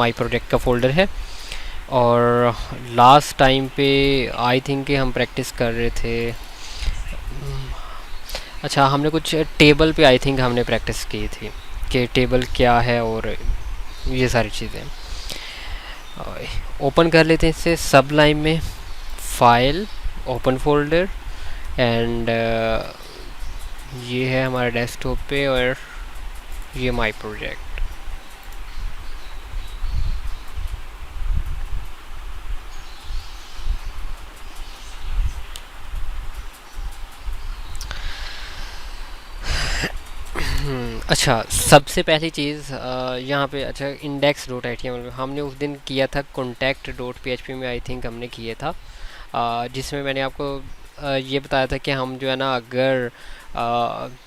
My project का folder है। और लास्ट टाइम पे आई थिंक कि हम प्रैक्टिस कर रहे थे, अच्छा हमने कुछ टेबल पे आई थिंक हमने प्रैक्टिस की थी कि टेबल क्या है और ये सारी चीज़ें। ओपन कर लेते हैं इसे सबलाइम में, फाइल, ओपन फोल्डर, एंड ये है हमारे डेस्कटॉप पे और ये माई प्रोजेक्ट। अच्छा सबसे पहली चीज़ यहाँ पे, अच्छा index dot H T M L में हमने उस दिन किया था, contact dot P H P में आई थिंक हमने किया था, जिसमें मैंने आपको ये बताया था कि हम जो है ना, अगर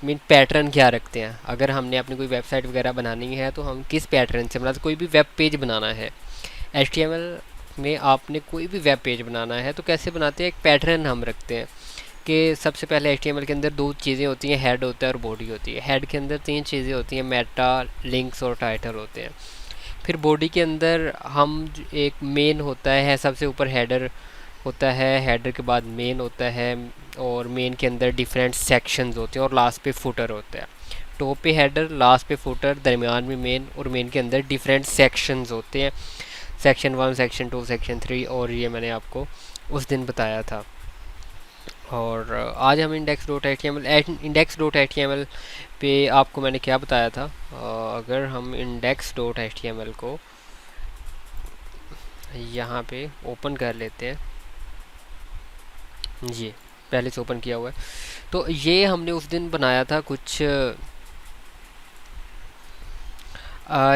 मीन पैटर्न क्या रखते हैं, अगर हमने अपनी कोई वेबसाइट वगैरह बनानी है तो हम किस पैटर्न से बनाते, कोई भी वेब पेज बनाना है एच टी एम एल में, आपने कोई भी वेब पेज बनाना है तो कैसे बनाते हैं, एक पैटर्न हम रखते हैं कि सबसे पहले एच के अंदर दो चीज़ें होती हैं, हेड होता है और बॉडी होती है। हेड के अंदर तीन चीज़ें होती हैं, मेटा, लिंक्स और टाइटल होते हैं। फिर बॉडी के अंदर हम एक मेन होता है, सबसे ऊपर हेडर होता है, हेडर के बाद मेन होता है, और मेन के अंदर डिफरेंट सेक्शंस होते हैं, और लास्ट पे फुटर होता है। टॉप पे हेडर, लास्ट पे फुटर, दरमियान में मेन, और मेन के अंदर डिफरेंट सेक्शंस होते हैं, सेक्शन 1, सेक्शन 2, सेक्शन 3, और ये मैंने आपको उस दिन बताया था। और आज हम इंडेक्स.html पे आपको मैंने क्या बताया था, अगर हम index.html को यहाँ पे ओपन कर लेते हैं, ये पहले से ओपन किया हुआ है, तो ये हमने उस दिन बनाया था कुछ,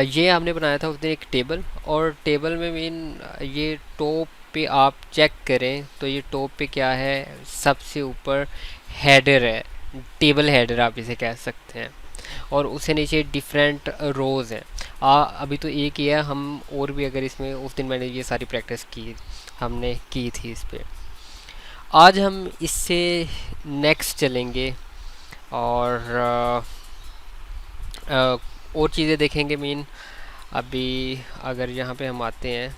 ये हमने बनाया था उस दिन एक टेबल, और टेबल में मीन ये टॉप पे आप चेक करें तो ये टॉप पे क्या है, सबसे ऊपर हेडर है, टेबल हेडर आप इसे कह सकते हैं, और उससे नीचे डिफरेंट रोज़ हैं। अभी तो एक ही है, हम और भी अगर इसमें, उस दिन मैंने ये सारी प्रैक्टिस की, हमने की थी इस पे। आज हम इससे नेक्स्ट चलेंगे और और चीज़ें देखेंगे। मीन अभी अगर यहाँ पे हम आते हैं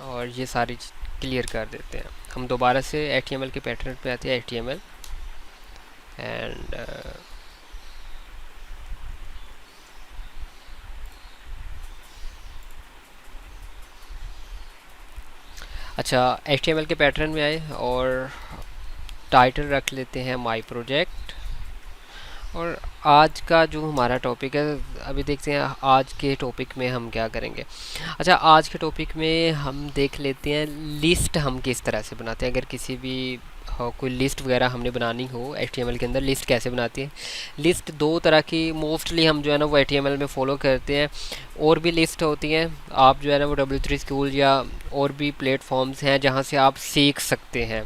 और ये सारी क्लियर कर देते हैं, हम दोबारा से HTML के पैटर्न पे आते हैं, HTML एंड अच्छा HTML के पैटर्न में आए और टाइटल रख लेते हैं माई प्रोजेक्ट। और आज का जो हमारा टॉपिक है, अभी देखते हैं आज के टॉपिक में हम क्या करेंगे। अच्छा आज के टॉपिक में हम देख लेते हैं लिस्ट हम किस तरह से बनाते हैं, अगर किसी भी कोई लिस्ट वगैरह हमने बनानी हो HTML के अंदर, लिस्ट कैसे बनाती है। लिस्ट दो तरह की मोस्टली हम जो है ना वो HTML में फॉलो करते हैं, और भी लिस्ट होती हैं, आप जो है ना वो W3 स्कूल या और भी प्लेटफॉर्म्स हैं जहाँ से आप सीख सकते हैं।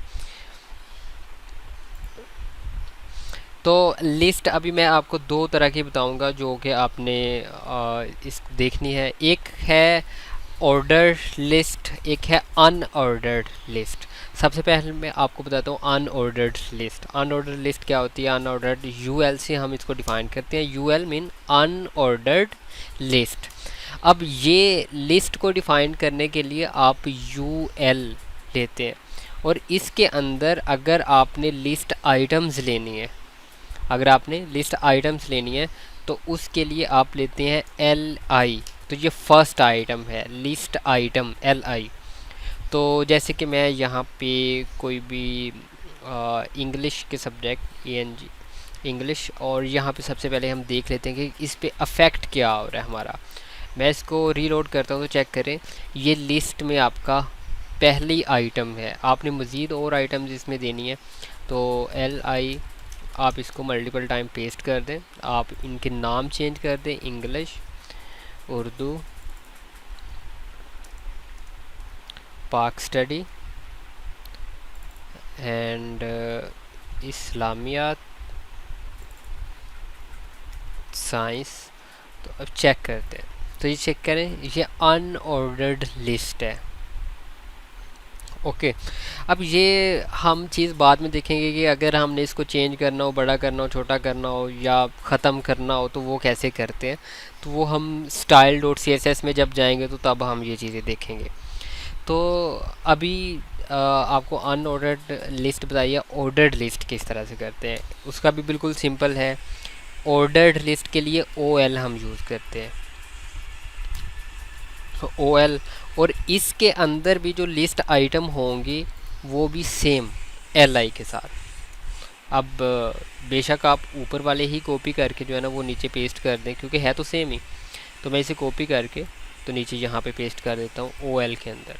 तो लिस्ट अभी मैं आपको दो तरह की बताऊंगा जो कि आपने इस देखनी है, एक है ऑर्डर लिस्ट, एक है अनऑर्डर्ड लिस्ट। सबसे पहले मैं आपको बताता हूँ अनऑर्डर्ड लिस्ट। अनऑर्डर्ड लिस्ट क्या होती है, अनऑर्डर्ड यूएल से हम इसको डिफाइन करते हैं, यूएल मीन अनऑर्डर्ड लिस्ट। अब ये लिस्ट को डिफाइन करने के लिए आप यूएल लेते हैं, और इसके अंदर अगर आपने लिस्ट आइटम्स लेनी है, अगर आपने लिस्ट आइटम्स लेनी है तो उसके लिए आप लेते हैं एल आई। तो ये फर्स्ट आइटम है, लिस्ट आइटम एल आई। तो जैसे कि मैं यहाँ पे कोई भी इंग्लिश के सब्जेक्ट ENG इंग्लिश, और यहाँ पे सबसे पहले हम देख लेते हैं कि इस पे अफेक्ट क्या हो रहा है हमारा। मैं इसको रीलोड करता हूँ तो चेक करें, ये लिस्ट में आपका पहली आइटम है, आपने मज़ीद और आइटम्स इसमें देनी है तो एल आई आप इसको मल्टीपल टाइम पेस्ट कर दें, आप इनके नाम चेंज कर दें, इंग्लिश, उर्दू, पाक स्टडी एंड इस्लामियात, साइंस। तो अब चेक करते हैं, तो ये चेक करें, ये अनऑर्डर्ड लिस्ट है, ओके। अब ये हम चीज़ बाद में देखेंगे कि अगर हमने इसको चेंज करना हो, बड़ा करना हो, छोटा करना हो या ख़त्म करना हो तो वो कैसे करते हैं। तो वो हम style dot C S S में जब जाएंगे तो तब हम ये चीज़ें देखेंगे। तो अभी आपको अनऑर्डर्ड लिस्ट बताइए, ऑर्डर्ड लिस्ट किस तरह से करते हैं। उसका भी बिल्कुल सिंपल है। ऑर्डर्ड लिस्ट के लिए ओ एल हम यूज़ करते हैं, ओ एल। और इसके अंदर भी जो लिस्ट आइटम होंगी वो भी सेम एल आई के साथ। अब बेशक आप ऊपर वाले ही कॉपी करके जो है ना वो नीचे पेस्ट कर दें, क्योंकि है तो सेम ही। तो मैं इसे कॉपी करके तो नीचे यहाँ पे पेस्ट कर देता हूँ ओ एल के अंदर।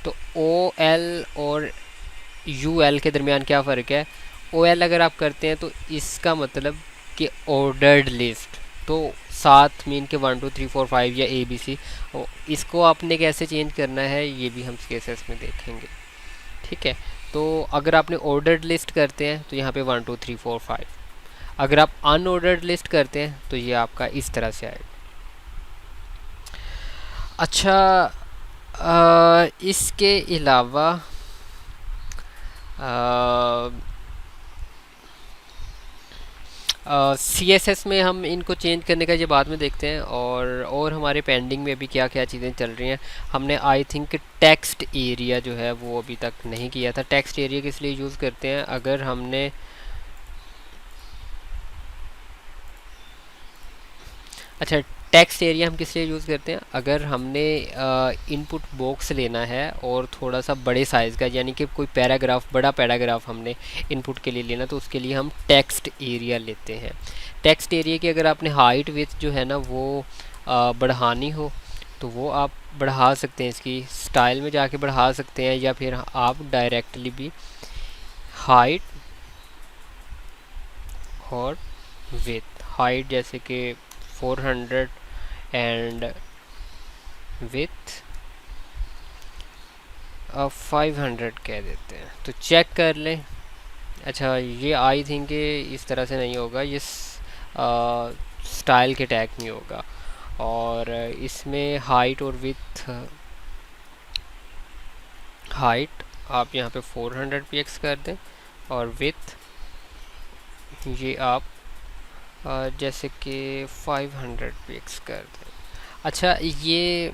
तो ओ एल और यू एल के दरमियान क्या फ़र्क है। ओ एल अगर आप करते हैं तो इसका मतलब कि ऑर्डर्ड लिस्ट, तो साथ मीन के 1 2 3 4 5 या ए बी सी। इसको आपने कैसे चेंज करना है ये भी हम केसेस में देखेंगे, ठीक है। तो अगर आपने ऑर्डर्ड लिस्ट करते हैं तो यहाँ पे 1 2 3 4 5। अगर आप अनऑर्डर्ड लिस्ट करते हैं तो ये आपका इस तरह से आएगा। अच्छा, इसके अलावा सी एस एस में हम इनको चेंज करने का ये बाद में देखते हैं। और हमारे पेंडिंग में अभी क्या क्या चीज़ें चल रही हैं। हमने आई थिंक टेक्स्ट एरिया जो है वो अभी तक नहीं किया था। टेक्स्ट एरिया किस लिए यूज़ करते हैं, अगर हमने अच्छा, टेक्स्ट एरिया हम किस लिए यूज़ करते हैं, अगर हमने इनपुट बॉक्स लेना है और थोड़ा सा बड़े साइज़ का, यानी कि कोई पैराग्राफ, बड़ा पैराग्राफ हमने इनपुट के लिए लेना, तो उसके लिए हम टेक्स्ट एरिया लेते हैं। टेक्स्ट एरिया की अगर आपने हाइट विड्थ जो है ना वो बढ़ानी हो तो वो आप बढ़ा सकते हैं, इसकी स्टाइल में जाके बढ़ा सकते हैं, या फिर आप डायरेक्टली भी हाइट और विड्थ, हाइट जैसे कि 400 एंड विथ 500 कह देते हैं, तो चेक कर लें। अच्छा, ये आई थिंक इस तरह से नहीं होगा, ये स्टाइल के टैग नहीं होगा। और इसमें हाइट और विथ, हाइट आप यहाँ पे 400 px कर दें और विथ ये आप जैसे कि 500 px कर दें। अच्छा, ये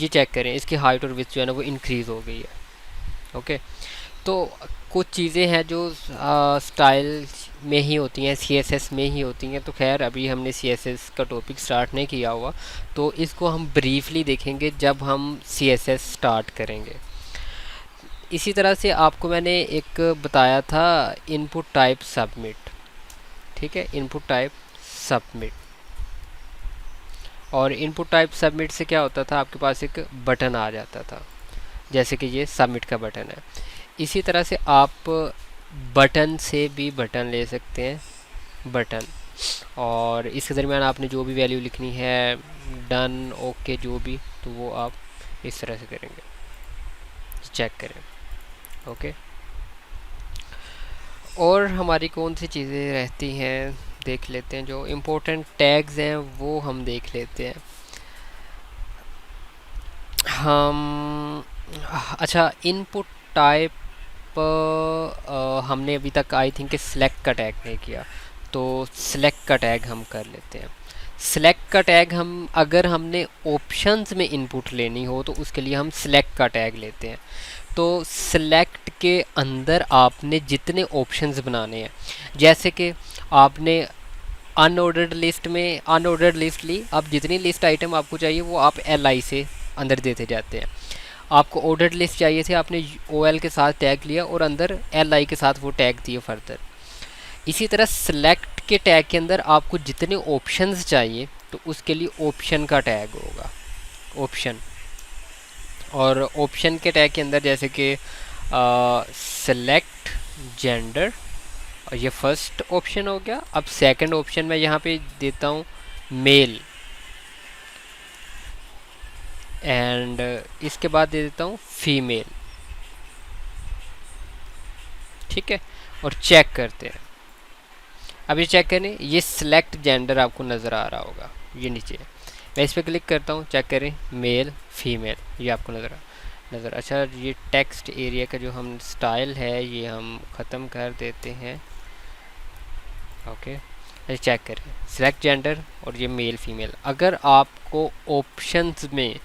चेक करें, इसकी हाइट और विड्थ जो है ना वो इंक्रीज़ हो गई है। ओके, तो कुछ चीज़ें हैं जो स्टाइल में ही होती हैं, सीएसएस में ही होती हैं। तो खैर अभी हमने सीएसएस का टॉपिक स्टार्ट नहीं किया हुआ, तो इसको हम ब्रीफली देखेंगे जब हम सीएसएस स्टार्ट करेंगे। इसी तरह से आपको मैंने एक बताया था इनपुट टाइप सबमिट, ठीक है, इनपुट टाइप सबमिट। और इनपुट टाइप सबमिट से क्या होता था, आपके पास एक बटन आ जाता था, जैसे कि ये सबमिट का बटन है। इसी तरह से आप बटन से भी बटन ले सकते हैं, बटन, और इसके दरमियान आपने जो भी वैल्यू लिखनी है, डन, ओके, जो भी, तो वो आप इस तरह से करेंगे। चेक करें, ओके। और हमारी कौन सी चीज़ें रहती हैं देख लेते हैं, जो इम्पोर्टेंट टैग्स हैं वो हम देख लेते हैं। हम अच्छा, इनपुट टाइप हमने अभी तक आई थिंक सेलेक्ट का टैग नहीं किया, तो सेलेक्ट का टैग हम कर लेते हैं। सेलेक्ट का टैग हम अगर हमने ऑप्शंस में इनपुट लेनी हो तो उसके लिए हम सेलेक्ट का टैग लेते हैं। तो सेलेक्ट के अंदर आपने जितने ऑप्शंस बनाने हैं, जैसे कि आपने अनऑर्डर्ड लिस्ट में अनऑर्डर्ड लिस्ट ली, अब जितनी लिस्ट आइटम आपको चाहिए वो आप एल आई से अंदर देते जाते हैं। आपको ऑर्डर्ड लिस्ट चाहिए थे, आपने ओ एल के साथ टैग लिया और अंदर एल आई के साथ वो टैग दिए फर्दर। इसी तरह सेलेक्ट के टैग के अंदर आपको जितने ऑप्शंस चाहिए तो उसके लिए ऑप्शन का टैग होगा, ऑप्शन। और ऑप्शन के टैग के अंदर जैसे कि सेलेक्ट जेंडर, और ये फर्स्ट ऑप्शन हो गया। अब सेकंड ऑप्शन मैं यहाँ पे देता हूँ मेल, एंड इसके बाद दे देता हूँ फीमेल, ठीक है। और चेक करते हैं। अब ये चेक करें, ये सिलेक्ट जेंडर आपको नज़र आ रहा होगा, ये नीचे मैं इस पर क्लिक करता हूँ, चेक करें, मेल फीमेल, ये आपको नज़र आ। नज़र। अच्छा, ये टेक्स्ट एरिया का जो हम स्टाइल है ये हम ख़त्म कर देते हैं। ओके, चेक करें, सिलेक्ट जेंडर और ये मेल फीमेल। अगर आपको ऑप्शंस में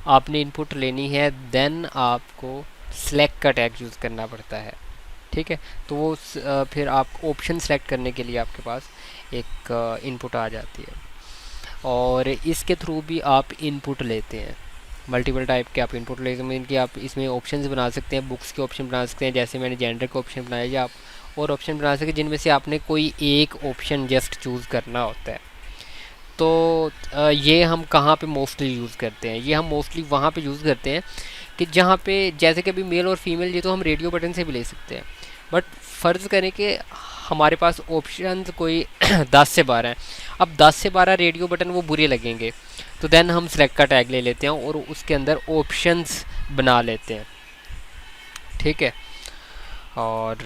आपने इनपुट लेनी है देन आपको सिलेक्ट का टैग यूज़ करना पड़ता है। ठीक है, तो वो फिर आप ऑप्शन सेलेक्ट करने के लिए आपके पास एक इनपुट आ जाती है और इसके थ्रू भी आप इनपुट लेते हैं। मल्टीपल टाइप के आप इनपुट ले सकते हैं कि आप इसमें ऑप्शंस बना सकते हैं, बुक्स के ऑप्शन बना सकते हैं, जैसे मैंने जेंडर का ऑप्शन बनाया, या आप और ऑप्शन बना सकते हैं जिनमें से आपने कोई एक ऑप्शन जस्ट चूज़ करना होता है। तो ये हम कहाँ पे मोस्टली यूज़ करते हैं? ये हम मोस्टली वहाँ पे यूज़ करते हैं कि जहाँ पे जैसे कि अभी मेल और फीमेल ये तो हम रेडियो बटन से भी ले सकते हैं, बट फ़र्ज़ करें कि हमारे पास ऑप्शन कोई 10 से 12 हैं। अब 10 से 12 रेडियो बटन वो बुरे लगेंगे, तो देन हम सेलेक्ट का टैग ले लेते हैं और उसके अंदर ऑप्शंस बना लेते हैं। ठीक है, और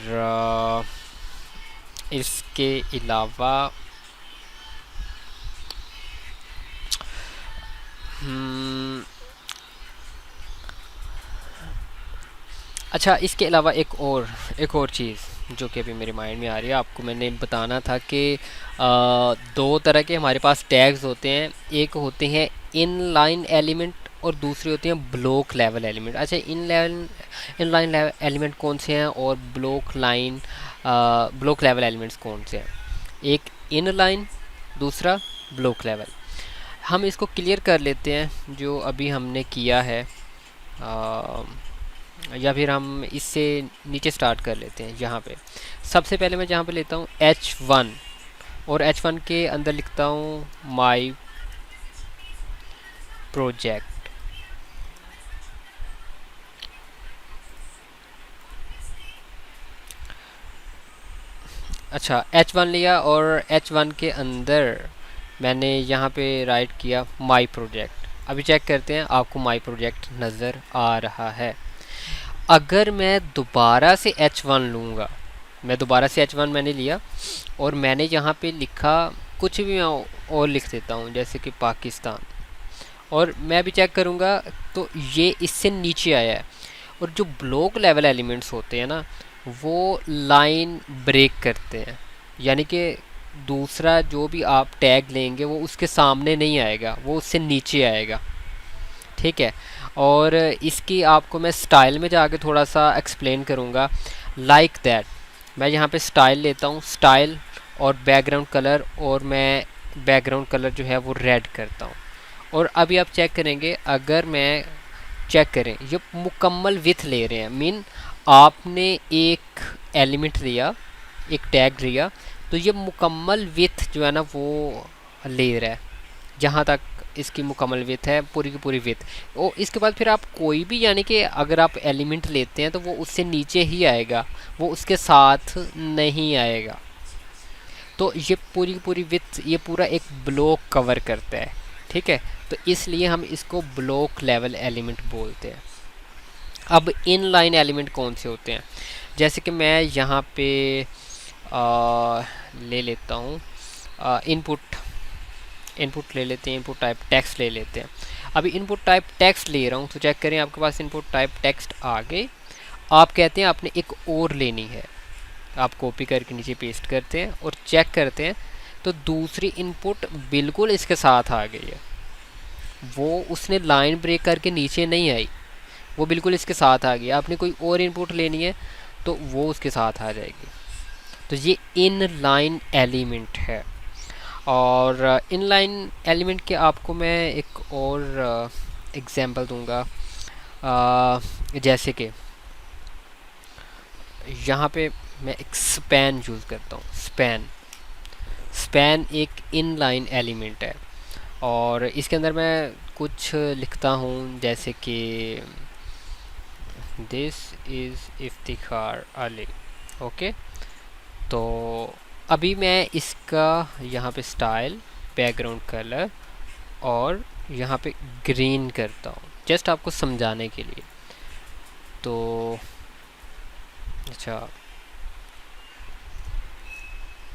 इसके अलावा अच्छा, इसके अलावा एक और चीज़ जो कि अभी मेरे माइंड में आ रही है, आपको मैंने बताना था कि दो तरह के हमारे पास टैग्स होते हैं। एक होते हैं इन लाइन एलिमेंट और दूसरे होते हैं ब्लॉक लेवल एलिमेंट। अच्छा, इन लाइन एलिमेंट कौन से हैं और ब्लॉक लेवल एलिमेंट्स कौन से हैं? एक इन लाइन, दूसरा ब्लॉक लेवल। हम इसको क्लियर कर लेते हैं जो अभी हमने किया है, या फिर हम इससे नीचे स्टार्ट कर लेते हैं। यहाँ पे सबसे पहले मैं जहाँ पे लेता हूँ H1 और H1 के अंदर लिखता हूँ माई प्रोजेक्ट। अच्छा, H1 लिया और H1 के अंदर मैंने यहाँ पे राइट किया माई प्रोजेक्ट। अभी चेक करते हैं आपको माई प्रोजेक्ट नज़र आ रहा है। अगर मैं दोबारा से H1 लूँगा, मैं दोबारा से H1 मैंने लिया और मैंने यहाँ पे लिखा कुछ भी, मैं और लिख देता हूँ जैसे कि पाकिस्तान, और मैं भी चेक करूँगा तो ये इससे नीचे आया है। और जो ब्लॉक लेवल एलिमेंट्स होते हैं ना, वो लाइन ब्रेक करते हैं, यानी कि दूसरा जो भी आप टैग लेंगे वो उसके सामने नहीं आएगा, वो उससे नीचे आएगा। ठीक है, और इसकी आपको मैं स्टाइल में जाके थोड़ा सा एक्सप्लेन करूँगा। लाइक दैट मैं यहाँ पे स्टाइल लेता हूँ, स्टाइल और बैकग्राउंड कलर, और मैं बैकग्राउंड कलर जो है वो रेड करता हूँ। और अभी आप चेक करेंगे, अगर मैं चेक करें ये मुकम्मल विथ ले रहे हैं, मीन आपने एक एलिमेंट लिया, एक टैग लिया, तो ये मुकम्मल विथ जो है ना वो ले रहा है, जहाँ तक इसकी मुकम्मल विथ है, पूरी की पूरी विथ। और इसके बाद फिर आप कोई भी, यानी कि अगर आप एलिमेंट लेते हैं तो वो उससे नीचे ही आएगा, वो उसके साथ नहीं आएगा। तो ये पूरी की पूरी विथ, ये पूरा एक ब्लॉक कवर करता है। ठीक है, तो इसलिए हम इसको ब्लॉक लेवल एलिमेंट बोलते हैं। अब इन लाइन एलिमेंट कौन से होते हैं? जैसे कि मैं यहाँ पे ले लेता हूँ इनपुट ले लेते हैं, इनपुट टाइप टेक्स्ट ले लेते हैं। अभी इनपुट टाइप टेक्स्ट ले रहा हूँ तो चेक करें आपके पास इनपुट टाइप टेक्स्ट आ गई। आप कहते हैं आपने एक और लेनी है, आप कॉपी करके नीचे पेस्ट करते हैं और चेक करते हैं तो दूसरी इनपुट बिल्कुल इसके साथ आ गई है। वो उसने लाइन ब्रेक करके नीचे नहीं आई, वो बिल्कुल इसके साथ आ गई। आपने कोई और इनपुट लेनी है तो वो उसके साथ आ जाएगी। तो ये इन लाइन एलिमेंट है। और इन लाइन एलिमेंट के आपको मैं एक और एग्जांपल दूंगा। जैसे कि यहाँ पे मैं एक स्पैन यूज़ करता हूँ। स्पैन एक इन लाइन एलिमेंट है और इसके अंदर मैं कुछ लिखता हूँ जैसे कि this is Iftikhar Ali. Okay, तो अभी मैं इसका यहाँ पे स्टाइल, बैकग्राउंड कलर और यहाँ पे ग्रीन करता हूँ जस्ट आपको समझाने के लिए। तो अच्छा,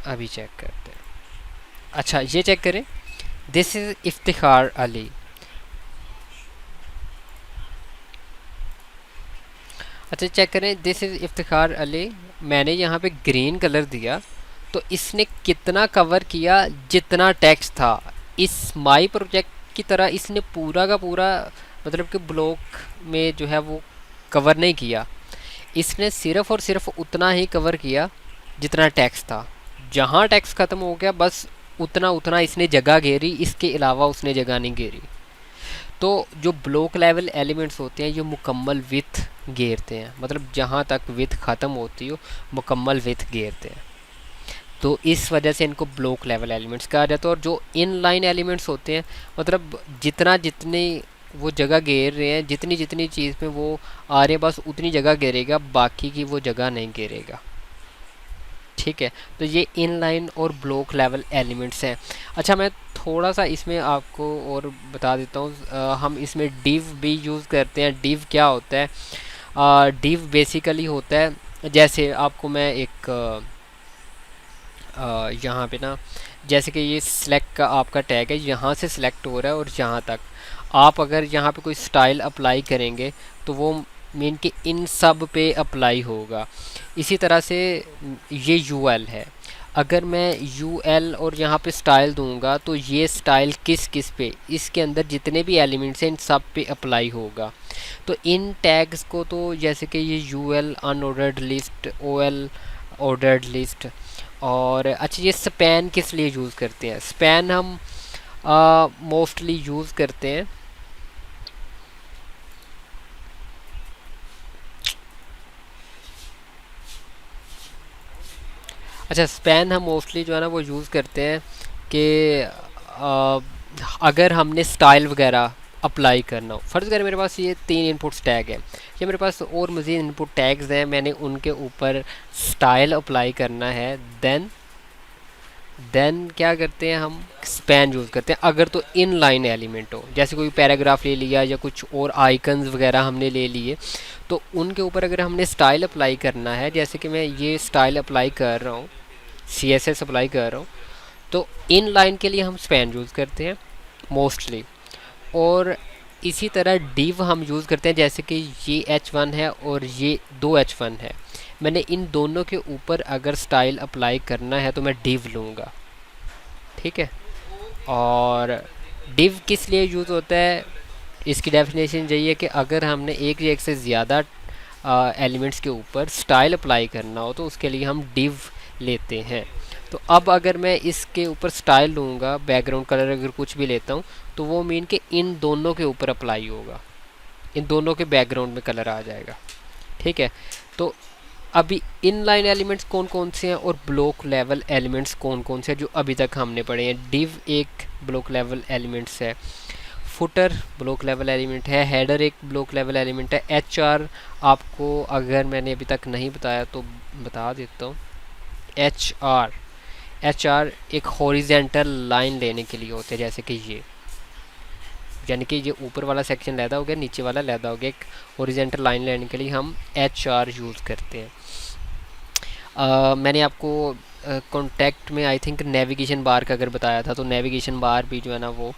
अभी चेक करते हैं। अच्छा, ये चेक करें, दिस इज़ इफ्तिखार अली। अच्छा चेक करें, दिस इज़ इफ्तिखार अली। मैंने यहाँ पे ग्रीन कलर दिया तो इसने कितना कवर किया, जितना टेक्स्ट था। इस माई प्रोजेक्ट की तरह इसने पूरा का पूरा मतलब कि ब्लॉक में जो है वो कवर नहीं किया। इसने सिर्फ और सिर्फ उतना ही कवर किया जितना टैक्स था। जहाँ टैक्स ख़त्म हो गया बस उतना उतना इसने जगह घेरी, इसके अलावा उसने जगह नहीं घेरी। तो जो ब्लॉक लेवल एलिमेंट्स होते हैं ये मुकम्मल विथ घेरते हैं, मतलब जहाँ तक विथ ख़त्म होती हो मुकम्मल विथ घेरते हैं। तो इस वजह से इनको ब्लॉक लेवल एलिमेंट्स कहा जाता है। और जो इन लाइन एलिमेंट्स होते हैं मतलब जितना जितनी वो जगह घेर रहे हैं, जितनी जितनी चीज़ में वो आ रहे हैं बस उतनी जगह घेरेगा, बाकी की वो जगह नहीं घेरेगा। ठीक है, तो ये इनलाइन और ब्लॉक लेवल एलिमेंट्स हैं। अच्छा मैं थोड़ा सा इसमें आपको और बता देता हूँ, हम इसमें डिव भी यूज़ करते हैं। डिव क्या होता है? डिव बेसिकली होता है, जैसे आपको मैं एक यहाँ पे ना, जैसे कि ये सिलेक्ट का आपका टैग है, यहाँ से सिलेक्ट हो रहा है और यहाँ तक आप अगर यहाँ पे कोई स्टाइल अप्लाई करेंगे तो वो मीन कि इन सब पे अप्लाई होगा। इसी तरह से ये यूएल है, अगर मैं यूएल और यहाँ पे स्टाइल दूंगा तो ये स्टाइल किस किस पे, इसके अंदर जितने भी एलिमेंट्स हैं इन सब पे अप्लाई होगा। तो इन टैग्स को तो जैसे कि ये UL unordered list, OL ordered list. और अच्छा ये स्पैन किस लिए यूज़ करते हैं? स्पैन हम मोस्टली यूज़ करते हैं अच्छा स्पैन हम मोस्टली जो है ना वो यूज़ करते हैं कि अ, अगर हमने स्टाइल वगैरह अप्लाई करना हो। फ़र्ज़ करें मेरे पास ये 3 इनपुट्स टैग है, या मेरे पास और मज़ीद इनपुट टैग्स हैं, मैंने उनके ऊपर स्टाइल अप्लाई करना है, देन क्या करते हैं हम? स्पैन यूज़ करते हैं। अगर तो इन लाइन एलिमेंट हो, जैसे कोई पैराग्राफ ले लिया या कुछ और आइकन्स वगैरह हमने ले लिए, तो उनके ऊपर अगर हमने स्टाइल अप्लाई करना है, जैसे कि मैं ये स्टाइल अप्लाई कर रहा हूँ, CSS अप्लाई कर रहा हूँ, तो इन लाइन के लिए हम स्पैन यूज़ करते हैं मोस्टली। और इसी तरह डिव हम यूज़ करते हैं, जैसे कि ये H1 है और ये दो H1 है, मैंने इन दोनों के ऊपर अगर स्टाइल अप्लाई करना है तो मैं डिव लूँगा। ठीक है, और डिव किस लिए यूज़ होता है, इसकी डेफिनेशन यही है कि अगर हमने एक से ज़्यादा एलिमेंट्स के ऊपर स्टाइल अप्लाई करना हो तो उसके लिए हम डिव लेते हैं। तो अब अगर मैं इसके ऊपर स्टाइल लूँगा, बैकग्राउंड कलर अगर कुछ भी लेता हूँ, तो वो मीन कि इन दोनों के ऊपर अप्लाई होगा, इन दोनों के बैकग्राउंड में कलर आ जाएगा। ठीक है, तो अभी इन लाइन एलिमेंट्स कौन कौन से हैं और ब्लॉक लेवल एलिमेंट्स कौन कौन से हैं जो अभी तक हमने पढ़े हैं। डिव एक ब्लॉक लेवल एलिमेंट्स है, फुटर ब्लॉक लेवल एलिमेंट है, हेडर एक ब्लॉक लेवल एलिमेंट है, HR आपको अगर मैंने अभी तक नहीं बताया तो बता देता हूँ। HR एक हॉरिजेंटल लाइन लेने के लिए होते हैं, जैसे कि ये, यानी कि ये ऊपर वाला सेक्शन लैदा हो गया, नीचे वाला लैदा हो गया, एक हॉरिजेंटल लाइन लेने के लिए हम HR यूज़ करते हैं। मैंने आपको कॉन्टैक्ट में आई थिंक नेविगेशन बार का अगर बताया था, तो नेविगेशन बार भी जो है ना वो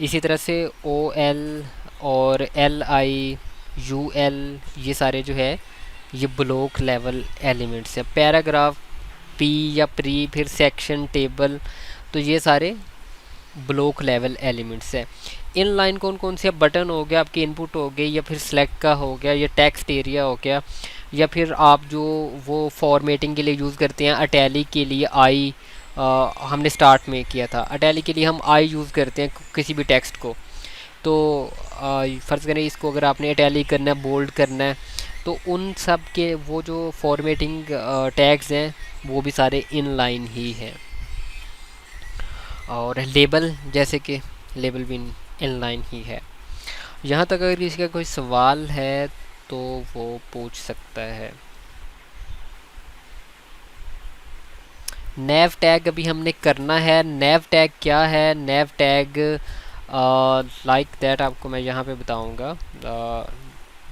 इसी तरह से OL और LI UL ये सारे जो है ये ब्लॉक लेवल एलिमेंट्स हैं। पैराग्राफ, P या प्री, फिर सेक्शन, टेबल, तो ये सारे ब्लॉक लेवल एलिमेंट्स है। इन लाइन कौन कौन से? बटन हो गया, आपकी इनपुट हो गई, या फिर सेलेक्ट का हो गया, या टेक्स्ट एरिया हो गया, या फिर आप जो वो फॉर्मेटिंग के लिए यूज़ करते हैं, अटैली के लिए आई, हमने स्टार्ट में किया था, अटैली के लिए हम आई यूज़ करते हैं किसी भी टेक्स्ट को। तो फ़र्ज़ करें इसको अगर आपने अटैली करना है, बोल्ड करना है, तो उन सब के वो जो फॉर्मेटिंग टैग्स हैं वो भी सारे इन लाइन ही हैं। और लेबल, जैसे कि लेबल भी इन लाइन ही है। यहाँ तक अगर किसी का कोई सवाल है तो वो पूछ सकता है। नेव टैग अभी हमने करना है। नेव टैग क्या है? नेव टैग लाइक दैट आपको मैं यहाँ पे बताऊँगा।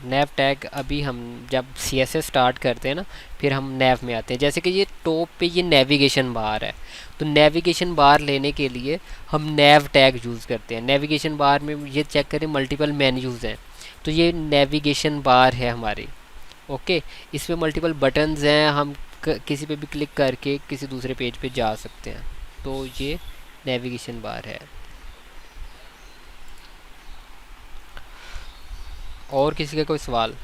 नेव टैग अभी हम जब CSS स्टार्ट करते हैं ना, फिर हम नेव में आते हैं। जैसे कि ये टॉप पे ये नेविगेशन बार है, तो नेविगेशन बार लेने के लिए हम नेव टैग यूज़ करते हैं। नेविगेशन बार में ये चेक करें मल्टीपल मेन्यूज़ हैं, तो ये नेविगेशन बार है हमारी। ओके, इसमें मल्टीपल बटन्स हैं, हम किसी पे भी क्लिक करके किसी दूसरे पेज पे जा सकते हैं। तो ये नेविगेशन बार है। और किसी का कोई सवाल?